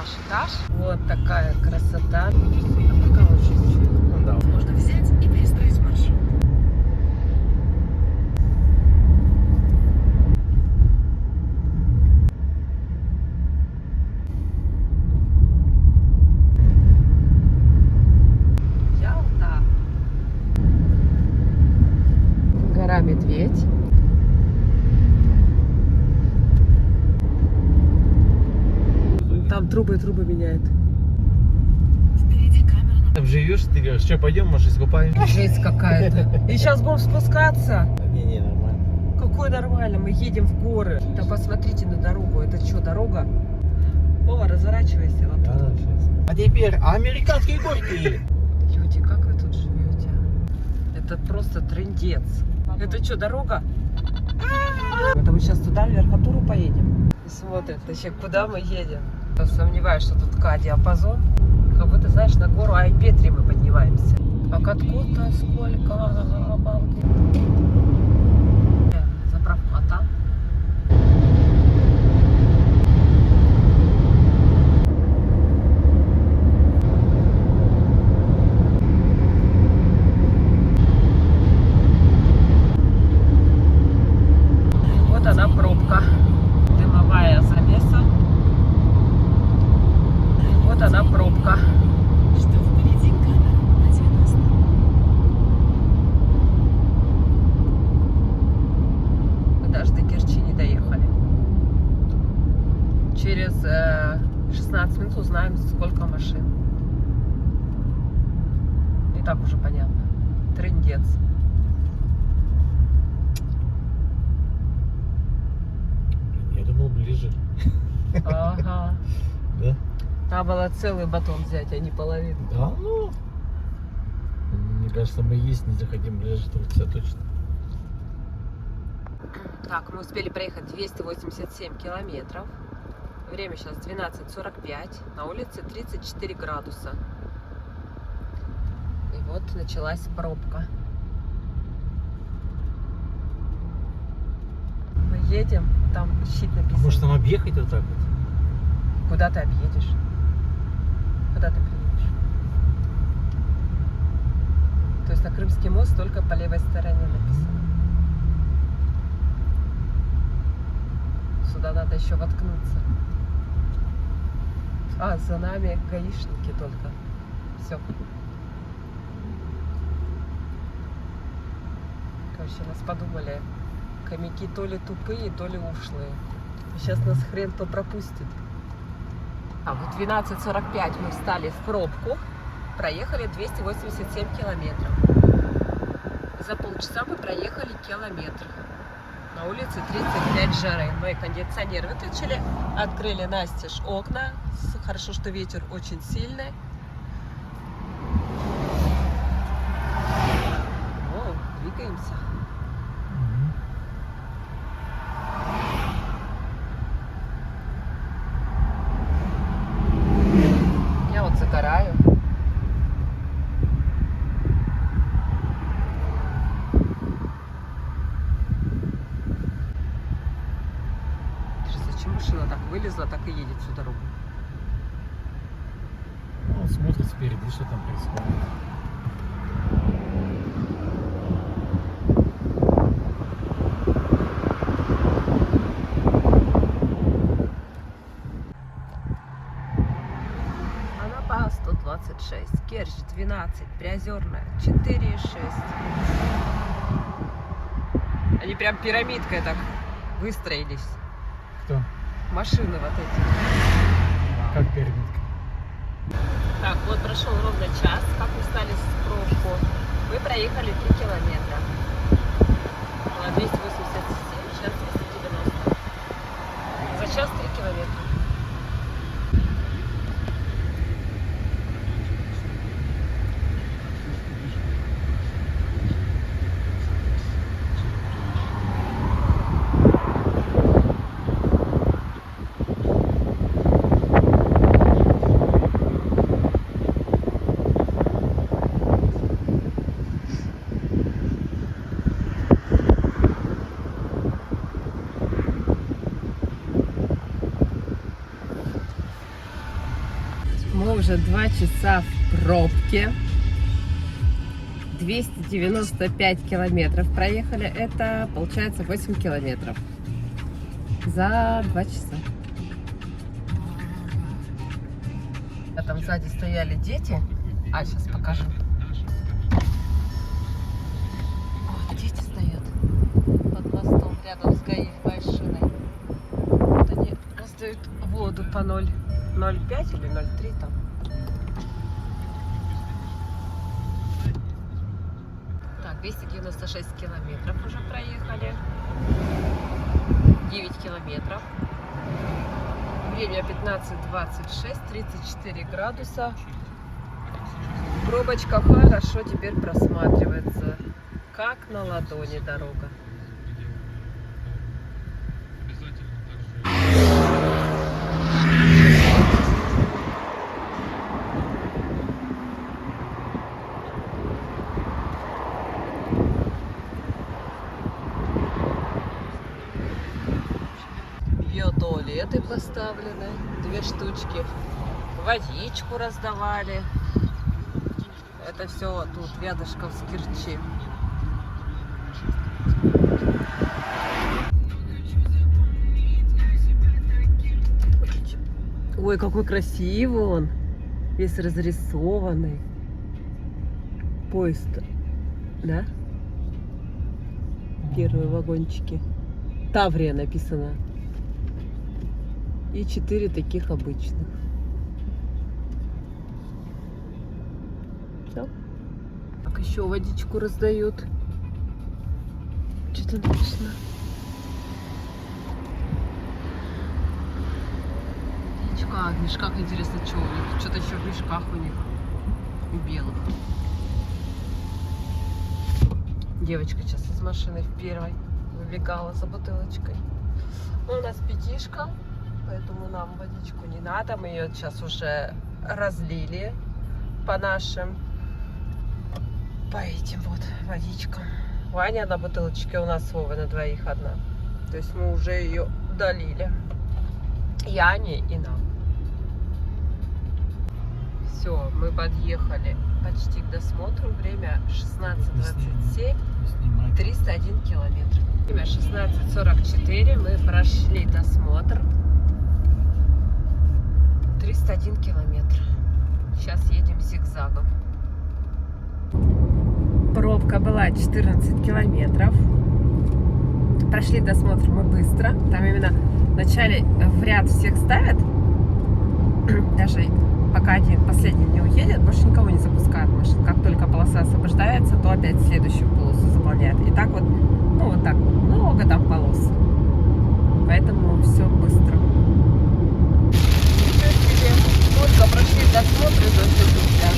наш этаж. Вот такая красота. А пока вот чуть-чуть. Ну да. Можно взять и перестроить маршрут. Ялта. Гора Медведь. Там трубы меняет. Впереди камера. Там живешь, ты говоришь, что, пойдем, может, искупаем? Жесть какая-то. И сейчас будем спускаться. Не, нормально. Какой нормально, мы едем в горы. Да посмотрите на дорогу. Это что, дорога? О, разворачивайся вот Да, тут. сейчас. А теперь американские горки. Люди, как вы тут живете? Это просто трындец. Это что, дорога? Это мы сейчас туда, в верхотуру поедем. И смотрят, вообще, куда мы едем. Я сомневаюсь, что тут диапазон. Как будто, знаешь, на гору Айпетри мы поднимаемся. А катку-то сколько? Обалдеть. Заправка а там. Вот она пробка. Дымовая завеса. Вот она пробка. Что впереди камера на 90. Мы даже до Керчи не доехали. Через 16 минут узнаем, сколько машин. Не так уже понятно. Трындец. Я думал, ближе. Ага. Да? Надо было целый батон взять, а не половину. Да, ну. Мне кажется, мы есть не захотим ближе, то все точно. Так, мы успели проехать 287 километров. Время сейчас 12:45. На улице 34 градуса. И вот началась пробка. Мы едем, там щит написан. Может, нам объехать вот так вот? Куда ты объедешь? Куда ты приедешь? То есть на Крымский мост только по левой стороне написано. Сюда надо еще воткнуться. А, за нами гаишники только. Все. Короче, нас подумали, хомяки то ли тупые, то ли ушлые. Сейчас нас хрен кто пропустит. А вот 12:45 мы встали в пробку, проехали 287 километров. За полчаса мы проехали километр. На улице 35 жары. Мы кондиционер выключили, открыли настежь окна. Хорошо, что ветер очень сильный. О, двигаемся. Я вот загораю. Зачем машина так вылезла, так и едет всю дорогу? Ну, смотрит спереди, что там происходит. Анапа 126, Керчь 12, Приозерная 4,6. Они прям пирамидкой так выстроились. Кто? Машины вот эти. Как пирамидка? Так, вот прошел ровно час, как мы встали в пробку. Мы проехали 3 километра. Было 287, сейчас 290. За час 3 километра. уже 2 часа в пробке. 295 километров проехали. Это получается 8 километров за 2 часа. А там сзади стояли дети. А, сейчас покажу. Вот, дети стоят под мостом рядом с ГАИ машиной. Вот они раздают воду по 0,05 или 0,3 там. Так, 296 километров уже проехали. 9 километров. Время 15:26, 34 градуса. Пробочка хорошо теперь просматривается. Как на ладони дорога. Туалеты поставлены, 2 штучки. Водичку раздавали. Это все тут рядышком с Керчи. Ой, какой красивый он. Весь разрисованный. Поезд, да? Первые вагончики. Таврия написано. И 4 таких обычных. Все. Так, еще водичку раздают. Что-то написано. Водичка. А, в мешках интересно, что у них. Что-то еще в мешках у них. В белых. Девочка сейчас из машины в первой выбегала за бутылочкой. Ну, у нас пятишка. Поэтому нам водичку не надо. Мы ее сейчас уже разлили по нашим. По этим вот водичкам. Ваня на бутылочке, у нас Вова на двоих одна. То есть мы уже ее долили. Яне и нам. Все, мы подъехали почти к досмотру. Время 16:27. 301 километр. Время 16:44. Мы прошли досмотр. 301 километр. Сейчас едем зигзагом. Пробка была 14 километров. Прошли досмотр мы быстро. Там именно вначале в ряд всех ставят. Даже пока один последний не уедет, больше никого не запускают машин. Как только полоса освобождается, то опять следующую полосу заполняют. И так вот, ну вот так вот, много там полос. Поэтому все быстро. Только прошли досмотр и дождь друзья.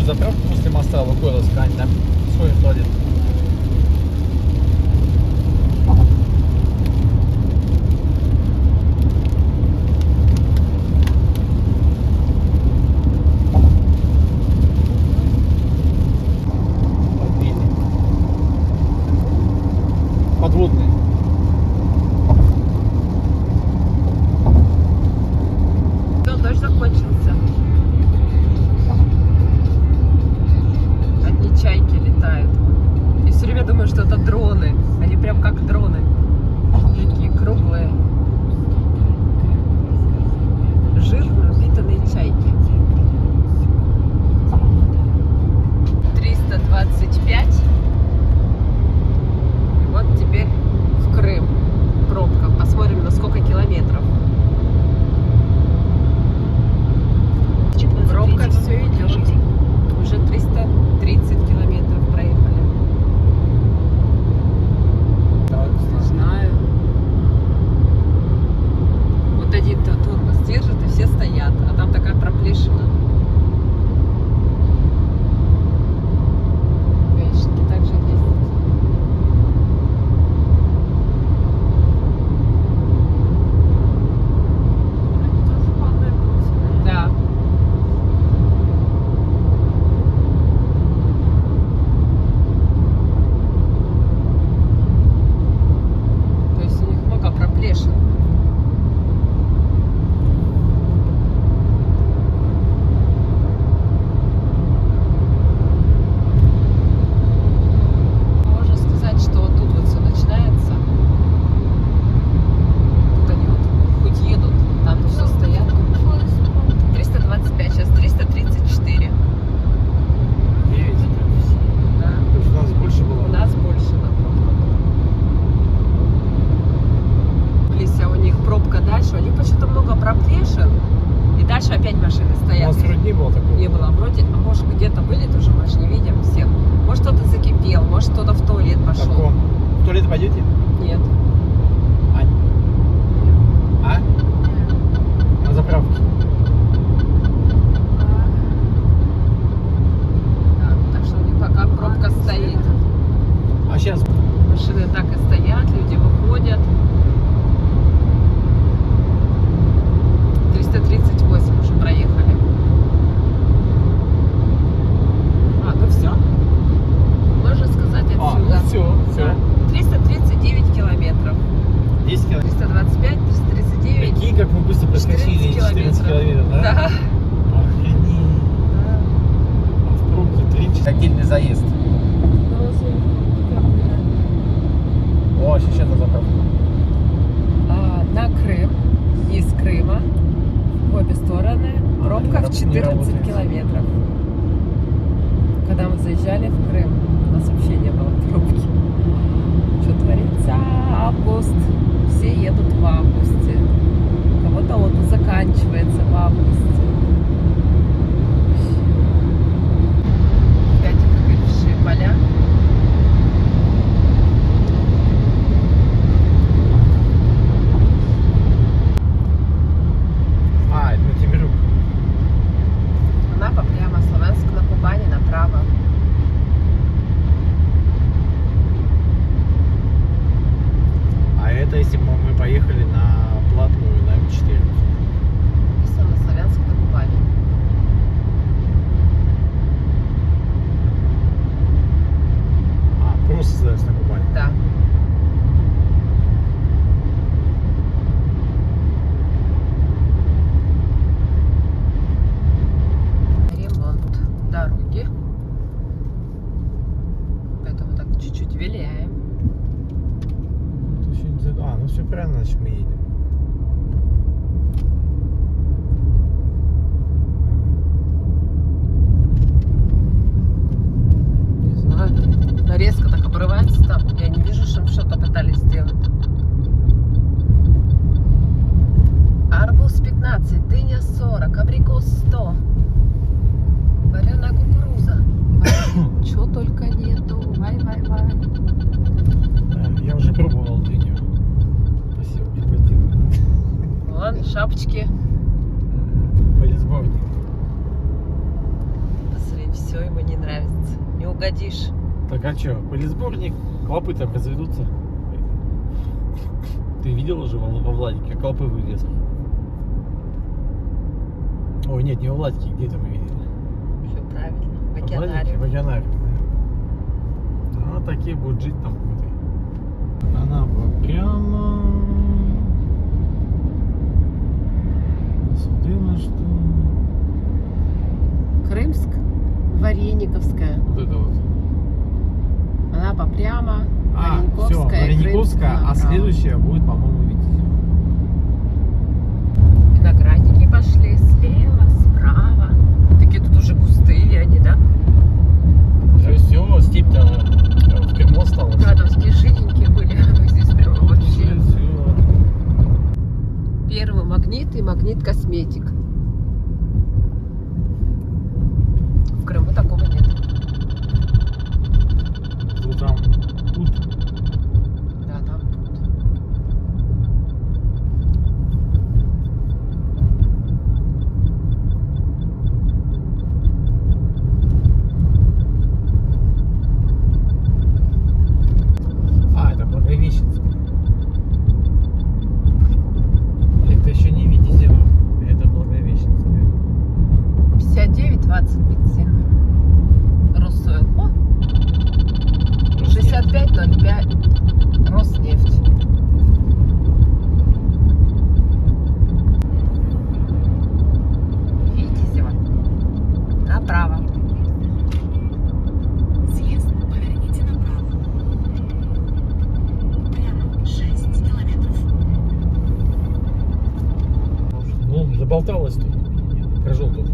Заправку после моста Лукойла скань, да? Сходим в туалет. Подводный. Все, дождь закончился. Чайки летают. может, где-то были тоже, мы же не видим всех. Может, кто-то закипел, может, кто-то в туалет пошел. Каком? В туалет пойдете? Нет. Ань? А? На заправке. Да, так что у них пока пробка стоит. А сейчас Машины так и стоят, люди выходят. 338 уже проехали. А, ну все. Можно сказать отсюда. ну все. Да. 339 километров. 10 километров. 325, 339. Какие, как мы быстро проскочили 14 километров, да? Да. Охренеть. А в пробке 3 часа. Отдельный заезд. О, сейчас на заправку. На Крым, из Крыма, в обе стороны, пробка в 14 километров. Когда мы заезжали в Крым, у нас вообще не было пробки. Что творится? Август. Все едут в августе. У кого-то отпуск заканчивается в августе. Опять выгоревшие поля. А, это на Темирюк. Анапа прямо, Славянск на Кубани направо. А это если бы мы поехали на платную на М4. Написано Славянск на Кубани. А, просто зараз на Кубани. Да. Ремонт дороги. Поэтому так чуть-чуть виляем. А, ну все правильно, значит мы едем. Не знаю. Нарезка так обрывается там. Я не вижу, что что-то пытались сделать. Арбуз 15, дыня 40, абрикос 100. Вареная кукуруза. Чего только нету. Вай-вай-вай. Я уже пробовал дыню. Спасибо, не хватило. Ладно, шапочки. Полисборник. Посмотри, все ему не нравится. Не угодишь. Так а что, полисборник, клопы там разведутся. Ты видел уже во Владике, как клопы вылезли? Ой, нет, не во Владике, где это мы видели? Все правильно. В В океанаре. В океанаре, да. А такие будут жить там крутые. Она прямо... Сюда что? Крымск, Варениковская. Вот это вот. Анапа прямо, А, все, Варениковская, Варениковская, а Крымск направо. следующая будет, по-моему, Витязева. Виноградники пошли слева, справа. Такие тут уже густые они, да? То есть все, степь-то в Крыму осталась. Да, там такие жиденькие были. Здесь прямо вообще. Всё. Первый магнит и магнит косметик. В Крыму такого нет. Тут там тут. Да, там тут. А, это Благовещенская. Это еще не Витязева, это Благовещенская. 59,20 бензин. Россойл. О, 65,05. Роснефть. Витязева. Направо. Съезд, поверните направо. Прямо 6 километров. Ну, заболталась тут. Про желтую.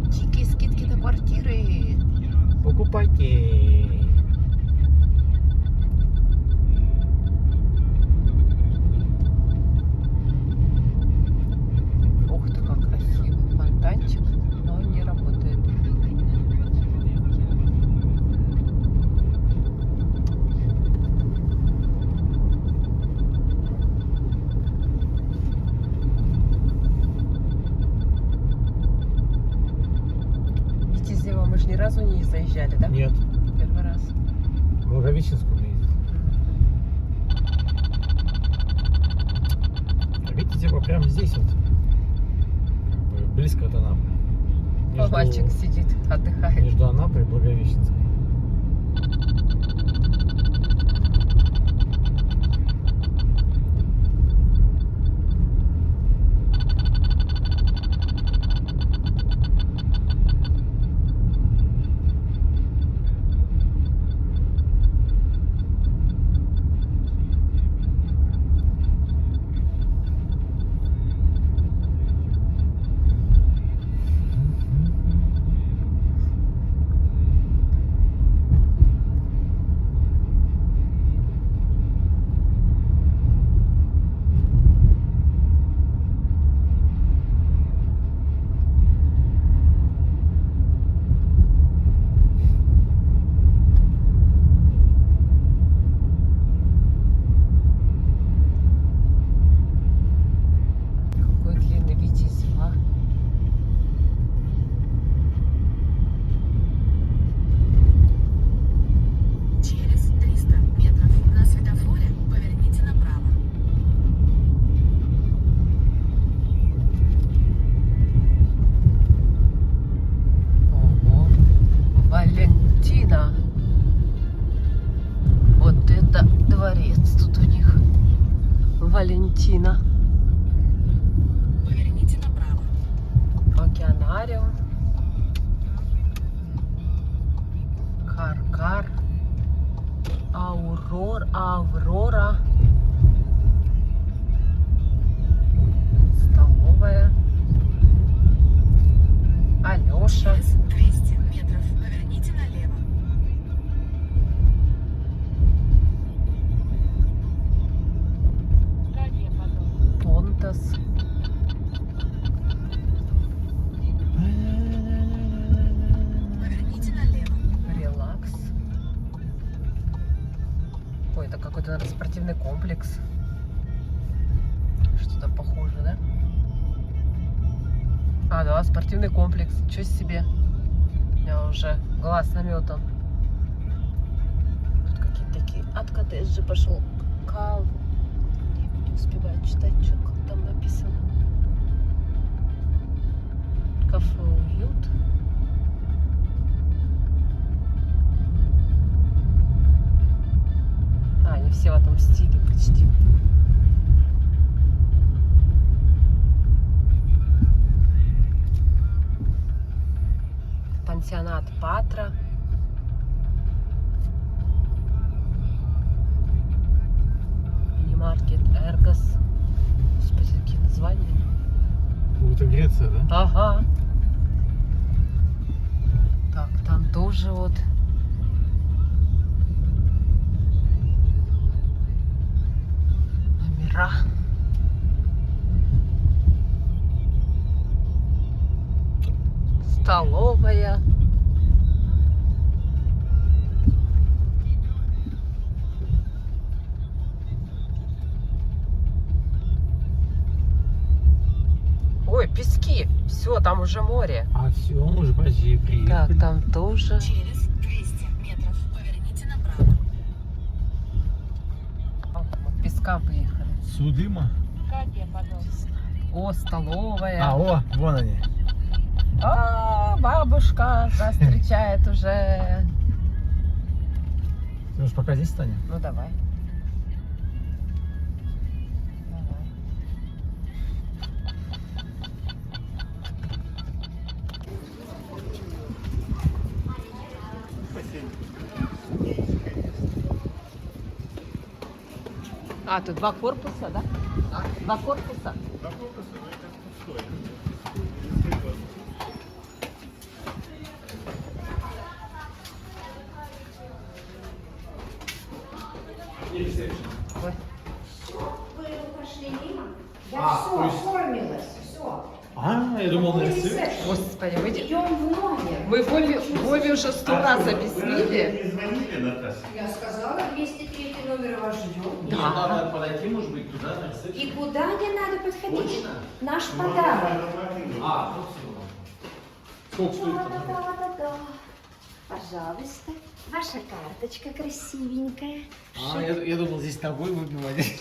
Дикие скидки на квартиры. Покупайте. ни разу не заезжали, да? Нет. Первый раз. В Благовещенскую мы ездили. А видите, типа прямо здесь вот. Как бы близко от Анапы. О, мальчик сидит, отдыхает. Между Анапой и Благовещенской. Какой длинный Витязь, а? Через 300 метров на светофоре поверните направо. Ого. Валентина. Вот это дворец тут у них. Валентина. Поверните направо. Океанариум. Каркар. Аврора. Столовая. Алёша. Через 200 метров поверните налево. Понтас. Поверните налево. Релакс. Ой, это какой-то, наверное, спортивный комплекс. Что-то похоже, да? А, да, спортивный комплекс. Ничего себе. У меня уже глаз наметан. Тут какие-то такие. От коттеджа пошел. Кал. Не успеваю читать, что там написано. Кафе «Уют». А, они все в этом стиле почти. Пансионат Патра. Мини-маркет Эргос. Господи, какие названия. Это Греция, да? Ага. Так, там тоже вот. Номера. Столовая. Ой, пески. Все, там уже море. А все, мы уже почти приехали. Так, там тоже. Через 200 метров поверните направо. Вот песка выехали. Судыма. О, столовая. А, о, вон они. А, бабушка нас встречает уже. Ты уж пока здесь станем. Ну давай. Давай. А, тут два корпуса, да? Два корпуса. Ой. Вы пошли мимо? Я все оформилась, все. А, я думал, на ресепшн. Господи, мы, Идем в номер. мы Вове уже 100 раз объяснили. Не звонили, Наташа? Я сказала, 203 номер вас ждет. Да. Надо подойти, может быть, туда, на ресепшн. И куда не надо подходить? Точно? Наш подарок. А, ну все. Сколько стоит там? Да-да-да-да-да. Пожалуйста. Ваша карточка красивенькая. А, я думал, здесь тобой выбивать.